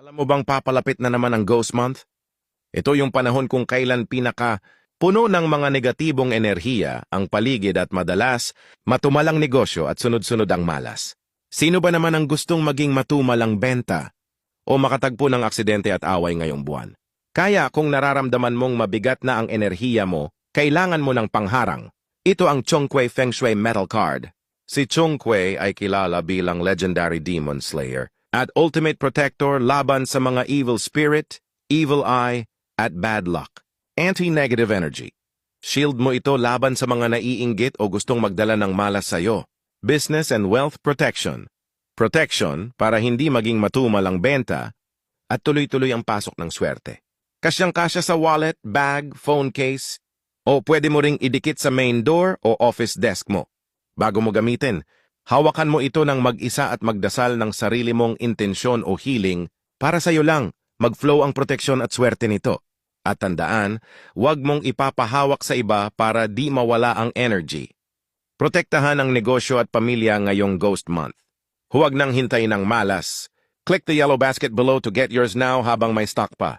Alam mo bang papalapit na naman ang Ghost Month? Ito yung panahon kung kailan puno ng mga negatibong enerhiya ang paligid at madalas matumalang negosyo at sunod-sunod ang malas. Sino ba naman ang gustong maging matumalang benta o makatagpo ng aksidente at away ngayong buwan? Kaya kung nararamdaman mong mabigat na ang enerhiya mo, kailangan mo ng pangharang. Ito ang Chongqui Feng Shui Metal Card. Si Chongqui ay kilala bilang Legendary Demon Slayer at Ultimate Protector laban sa mga evil spirit, evil eye, at bad luck. Anti-negative energy. Shield mo ito laban sa mga naiinggit o gustong magdala ng malas sa'yo. Business and wealth protection. Protection para hindi maging matumal ang benta at tuloy-tuloy ang pasok ng swerte. Kasyang-kasya sa wallet, bag, phone case, o pwede mo ring idikit sa main door o office desk mo. Bago mo gamitin, hawakan mo ito ng mag-isa at magdasal ng sarili mong intensyon o healing para sa'yo lang. Mag-flow ang proteksyon at swerte nito. At tandaan, huwag mong ipapahawak sa iba para di mawala ang energy. Protektahan ang negosyo at pamilya ngayong Ghost Month. Huwag nang hintayin ng malas. Click the yellow basket below to get yours now habang may stock pa.